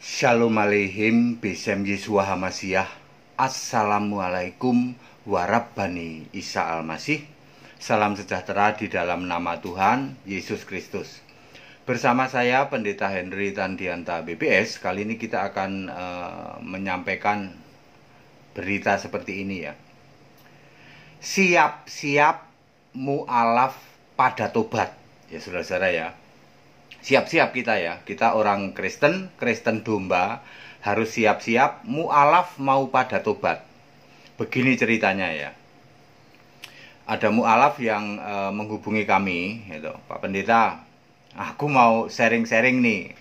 Shalom aleihim Besem Yesua Hamasiah. Assalamualaikum warabbani Isa Al-Masih. Salam sejahtera di dalam nama Tuhan Yesus Kristus. Bersama saya Pendeta Henry Tandianta BPS. Kali ini kita akan menyampaikan berita seperti ini ya. Siap-siap mu'alaf pada tobat. Ya saudara-saudara ya. Siap-siap kita ya, kita orang Kristen domba, harus siap-siap mu'alaf mau pada tobat. Begini ceritanya ya. Ada mu'alaf yang menghubungi kami, gitu. Pak Pendeta, aku mau sharing-sharing nih.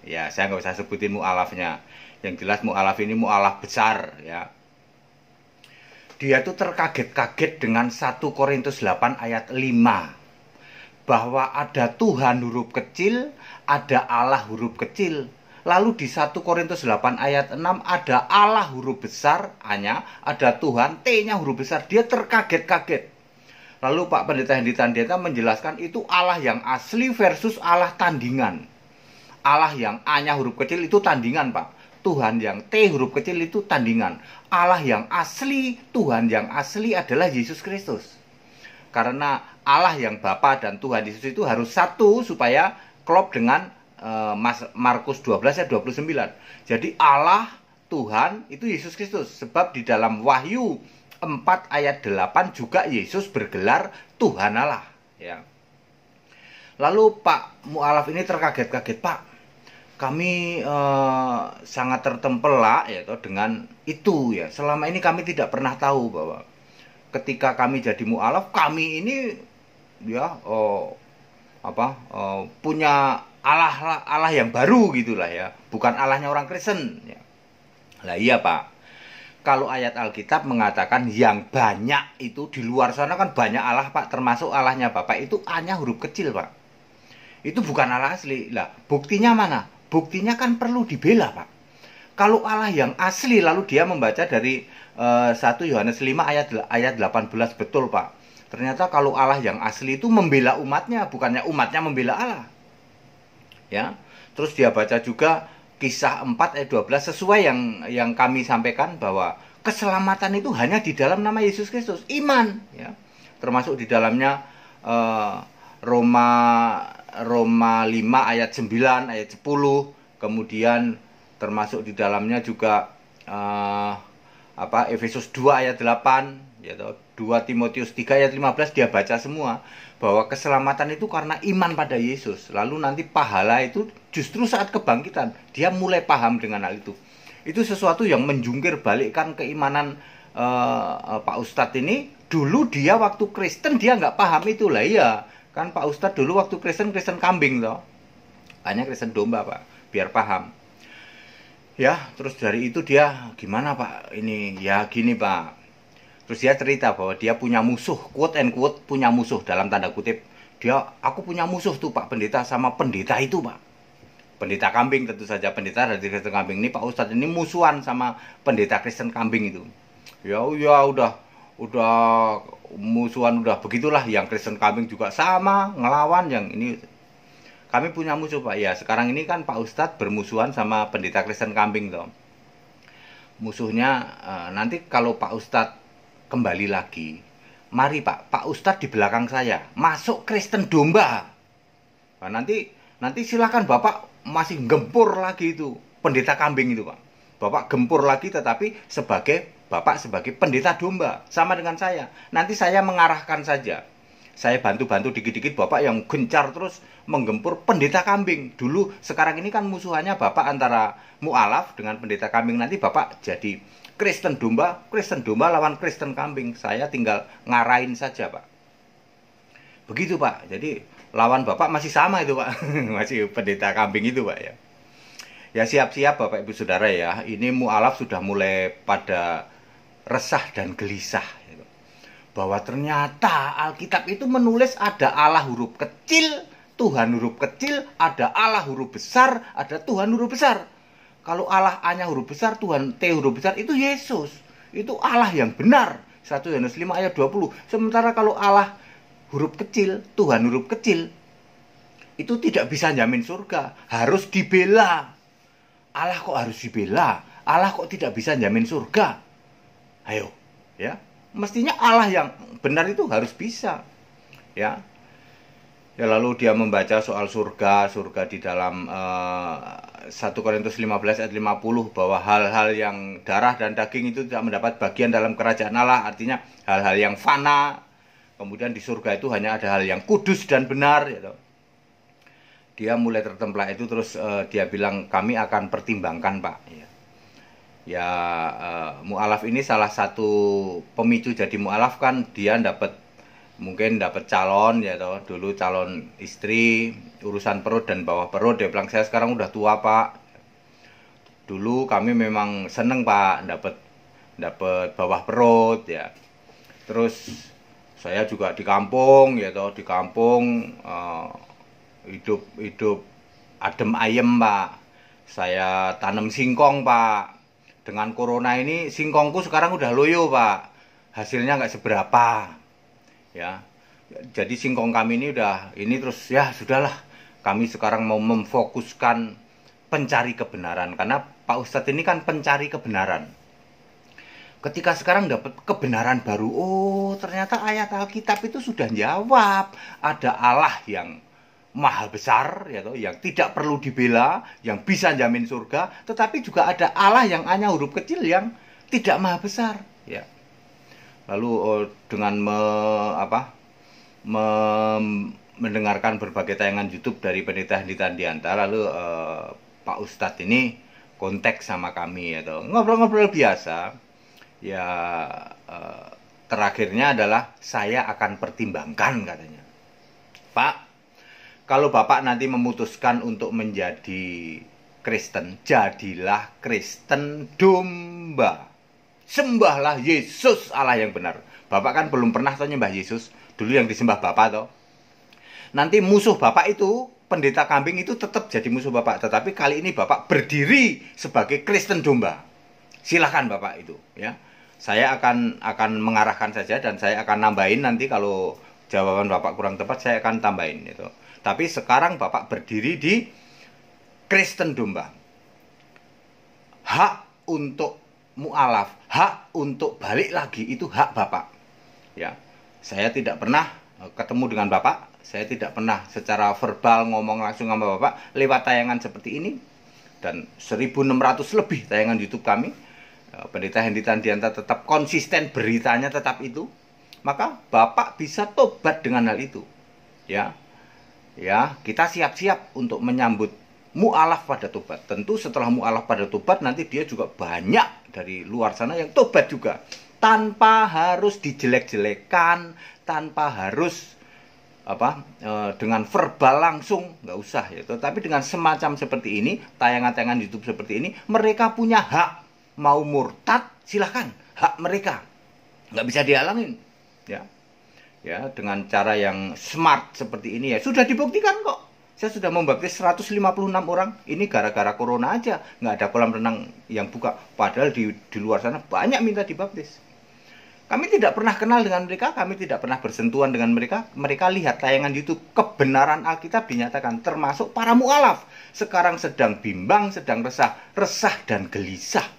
Ya, saya nggak usah sebutin mu'alafnya. Yang jelas mu'alaf ini mu'alaf besar ya. Dia tuh terkaget-kaget dengan 1 Korintus 8 ayat 5. Bahwa ada Tuhan huruf kecil, ada Allah huruf kecil. Lalu di 1 Korintus 8 ayat 6 ada Allah huruf besar, A-nya, ada Tuhan, T-nya huruf besar. Dia terkaget-kaget. Lalu Pak Pendeta Hendy Tandianta menjelaskan itu Allah yang asli versus Allah tandingan. Allah yang A-nya huruf kecil itu tandingan, Pak. Tuhan yang T huruf kecil itu tandingan. Allah yang asli, Tuhan yang asli adalah Yesus Kristus. Karena Allah yang Bapa dan Tuhan Yesus itu harus satu supaya klop dengan Markus 12 ayat 29. Jadi Allah, Tuhan itu Yesus Kristus. Sebab di dalam Wahyu 4 ayat 8 juga Yesus bergelar Tuhan Allah. Ya. Lalu Pak mu'alaf ini terkaget-kaget, Pak. Kami sangat tertempelak ya dengan itu ya. Selama ini kami tidak pernah tahu bahwa ketika kami jadi mu'alaf, kami ini ya punya Allah yang baru gitulah ya, bukan Allahnya orang Kristen ya. Lah iya Pak, kalau ayat Alkitab mengatakan yang banyak itu di luar sana kan banyak Allah Pak, termasuk Allahnya Bapak itu A-nya huruf kecil Pak. Itu bukan Allah asli. Lah buktinya mana? Buktinya kan perlu dibela Pak. Kalau Allah yang asli lalu dia membaca dari 1 Yohanes 5 ayat 18 betul Pak. Ternyata kalau Allah yang asli itu membela umatnya, bukannya umatnya membela Allah. Ya. Terus dia baca juga Kisah 4 ayat 12 sesuai yang kami sampaikan bahwa keselamatan itu hanya di dalam nama Yesus Kristus, iman ya. Termasuk di dalamnya Roma 5 ayat 9 ayat 10, kemudian termasuk di dalamnya juga Efesus 2 ayat 8 ya, 2 Timotius 3 ayat 15 dia baca semua bahwa keselamatan itu karena iman pada Yesus. Lalu nanti pahala itu justru saat kebangkitan dia mulai paham dengan hal itu. Itu sesuatu yang menjungkir balikkan keimanan Pak Ustadz ini. Dulu dia waktu Kristen dia nggak paham itu lah ya. Kan Pak Ustadz dulu waktu Kristen kambing toh. Hanya Kristen domba Pak, biar paham. Ya, terus dari itu dia gimana Pak? Ini ya gini Pak. Terus dia cerita bahwa dia punya musuh, quote and quote punya musuh dalam tanda kutip. Aku punya musuh tuh Pak Pendeta sama pendeta itu Pak. Pendeta kambing tentu saja, pendeta dari Kristen kambing ini Pak Ustadz ini musuhan sama pendeta Kristen kambing itu. Ya udah musuhan udah begitulah, yang Kristen kambing juga sama ngelawan yang ini. Kami punya musuh Pak. Ya sekarang ini kan Pak Ustadz bermusuhan sama pendeta Kristen kambing toh. Musuhnya nanti kalau Pak Ustadz kembali lagi, mari Pak Ustadz di belakang saya masuk Kristen domba. Nah, nanti silakan Bapak masih gempur lagi itu pendeta kambing itu Pak. Bapak gempur lagi tetapi Bapak sebagai pendeta domba sama dengan saya. Nanti saya mengarahkan saja. Saya bantu-bantu dikit-dikit Bapak yang gencar terus menggempur pendeta kambing. Dulu sekarang ini kan musuhannya Bapak antara mu'alaf dengan pendeta kambing. Nanti Bapak jadi Kristen domba lawan Kristen kambing. Saya tinggal ngarahin saja Pak. Begitu Pak. Jadi lawan Bapak masih sama itu Pak. Masih pendeta kambing itu Pak ya. Ya siap-siap Bapak Ibu Saudara ya. Ini mu'alaf sudah mulai pada resah dan gelisah. Bahwa ternyata Alkitab itu menulis ada Allah huruf kecil, Tuhan huruf kecil, ada Allah huruf besar, ada Tuhan huruf besar. Kalau Allah A-nya huruf besar, Tuhan T huruf besar, itu Yesus. Itu Allah yang benar. 1 Yohanes 5 ayat 20. Sementara kalau Allah huruf kecil, Tuhan huruf kecil, itu tidak bisa jamin surga. Harus dibela. Allah kok harus dibela? Allah kok tidak bisa jamin surga? Ayo, ya. Mestinya Allah yang benar itu harus bisa. Ya. Ya, lalu dia membaca soal surga di dalam 1 Korintus 15 ayat 50 bahwa hal-hal yang darah dan daging itu tidak mendapat bagian dalam kerajaan Allah, artinya hal-hal yang fana. Kemudian di surga itu hanya ada hal yang kudus dan benar, gitu. Dia mulai tertemplak itu, terus dia bilang kami akan pertimbangkan, Pak. Ya, mu'alaf ini salah satu pemicu jadi mu'alaf kan dia mungkin dapat calon, ya toh, dulu calon istri, urusan perut dan bawah perut. Dia bilang saya sekarang udah tua, Pak. Dulu kami memang seneng, Pak, dapat bawah perut, ya. Terus saya juga di kampung, ya toh, di kampung hidup adem ayem, Pak. Saya tanam singkong, Pak. Dengan corona ini singkongku sekarang udah loyo, Pak. Hasilnya nggak seberapa. Ya, jadi singkong kami ini terus ya sudahlah, kami sekarang mau memfokuskan pencari kebenaran, karena Pak Ustadz ini kan pencari kebenaran. Ketika sekarang dapat kebenaran baru, oh ternyata ayat Alkitab itu sudah jawab, ada Allah yang maha besar, ya toh, yang tidak perlu dibela, yang bisa jamin surga, tetapi juga ada Allah yang hanya huruf kecil yang tidak maha besar, ya. Lalu dengan mendengarkan berbagai tayangan YouTube dari Pendeta Henditan, lalu Pak Ustadz ini kontak sama kami, atau ngobrol-ngobrol biasa. Ya, terakhirnya adalah saya akan pertimbangkan, katanya. Pak, kalau Bapak nanti memutuskan untuk menjadi Kristen, jadilah Kristen domba. Sembahlah Yesus, Allah yang benar. Bapak kan belum pernah toh nyembah Yesus. Dulu yang disembah Bapak toh. Nanti musuh Bapak itu, pendeta kambing itu tetap jadi musuh Bapak. Tetapi kali ini Bapak berdiri sebagai Kristen domba. Silakan Bapak itu, ya. Saya akan mengarahkan saja, dan saya akan nambahin nanti kalau jawaban Bapak kurang tepat, saya akan tambahin itu. Tapi sekarang Bapak berdiri di Kristen domba. Hak untuk mu'alaf, hak untuk balik lagi, itu hak Bapak. Ya, saya tidak pernah ketemu dengan Bapak, saya tidak pernah secara verbal ngomong langsung sama Bapak lewat tayangan seperti ini, dan 1.600 lebih tayangan YouTube kami. Pendeta Henditan tetap konsisten beritanya, tetap itu. Maka Bapak bisa tobat dengan hal itu. Ya, kita siap-siap untuk menyambut mu'alaf pada tobat. Tentu setelah mu'alaf pada tobat, nanti dia juga banyak dari luar sana yang tobat juga, tanpa harus dijelek-jelekan, tanpa harus dengan verbal langsung, nggak usah ya. Tapi dengan semacam seperti ini, tayangan-tayangan YouTube seperti ini, mereka punya hak. Mau murtad silahkan, hak mereka, nggak bisa dihalangin, ya. Dengan cara yang smart seperti ini, ya sudah dibuktikan kok. Saya sudah membaptis 156 orang. Ini gara-gara corona aja nggak ada kolam renang yang buka. Padahal di luar sana banyak minta dibaptis. Kami tidak pernah kenal dengan mereka, kami tidak pernah bersentuhan dengan mereka. Mereka lihat tayangan YouTube, kebenaran Alkitab dinyatakan, termasuk para mu'alaf. Sekarang sedang bimbang, sedang resah dan gelisah.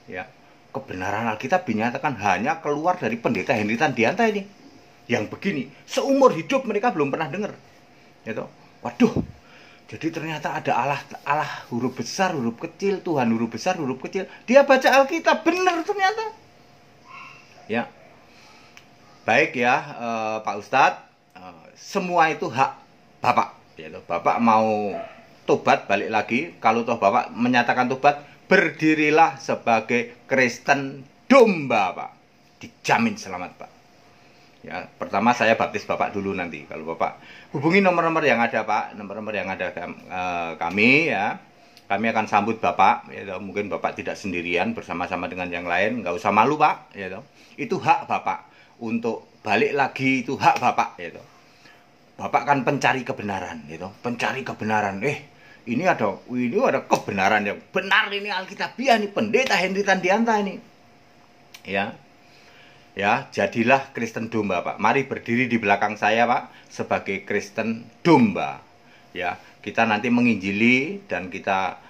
Ya, kebenaran Alkitab dinyatakan hanya keluar dari Pendeta Henditan ini. Yang begini, seumur hidup mereka belum pernah dengar. Ya toh? Waduh, jadi ternyata ada Allah huruf besar, huruf kecil, Tuhan huruf besar, huruf kecil. Dia baca Alkitab benar ternyata. Ya, baik ya, Pak Ustadz, semua itu hak Bapak. Ya, Bapak mau tobat balik lagi, kalau toh Bapak menyatakan tobat, berdirilah sebagai Kristen domba, Pak. Dijamin selamat, Pak. Ya, pertama saya baptis Bapak dulu nanti. Kalau Bapak hubungi nomor-nomor yang ada, Pak, nomor-nomor yang ada kami, ya. Kami akan sambut Bapak, ya, mungkin Bapak tidak sendirian, bersama-sama dengan yang lain. Nggak usah malu, Pak, ya. Itu hak Bapak. Untuk balik lagi itu hak Bapak, ya. Bapak kan pencari kebenaran, ya. Pencari kebenaran. Ini ada kebenaran yang benar, ini Alkitabiah, ini Pendeta Henditan ini. Ya, jadilah Kristen domba, Pak. Mari berdiri di belakang saya, Pak, sebagai Kristen domba. Ya, kita nanti menginjili dan kita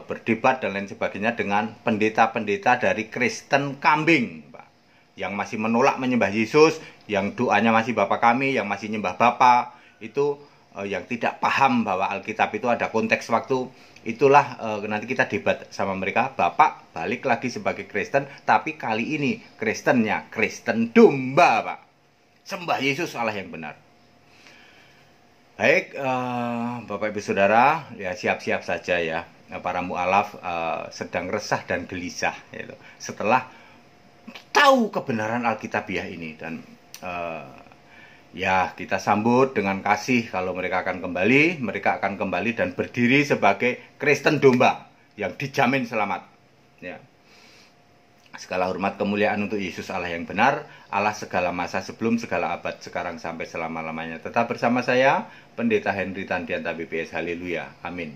berdebat dan lain sebagainya dengan pendeta-pendeta dari Kristen kambing, Pak, yang masih menolak menyembah Yesus, yang doanya masih Bapa kami, yang masih nyembah Bapa, itu yang tidak paham bahwa Alkitab itu ada konteks waktu. Itulah nanti kita debat sama mereka. Bapak balik lagi sebagai Kristen, tapi kali ini Kristennya Kristen domba, Pak. Sembah Yesus Allah yang benar. Baik, Bapak Ibu Saudara, ya siap-siap saja ya. Para mu'alaf sedang resah dan gelisah gitu. Setelah tahu kebenaran Alkitabiah ini, dan ya kita sambut dengan kasih. Kalau mereka akan kembali dan berdiri sebagai Kristen domba yang dijamin selamat ya. Segala hormat kemuliaan untuk Yesus Allah yang benar, Allah segala masa, sebelum segala abad, sekarang sampai selama-lamanya. Tetap bersama saya, Pendeta Henry Tandianta BPS. Haleluya, amin.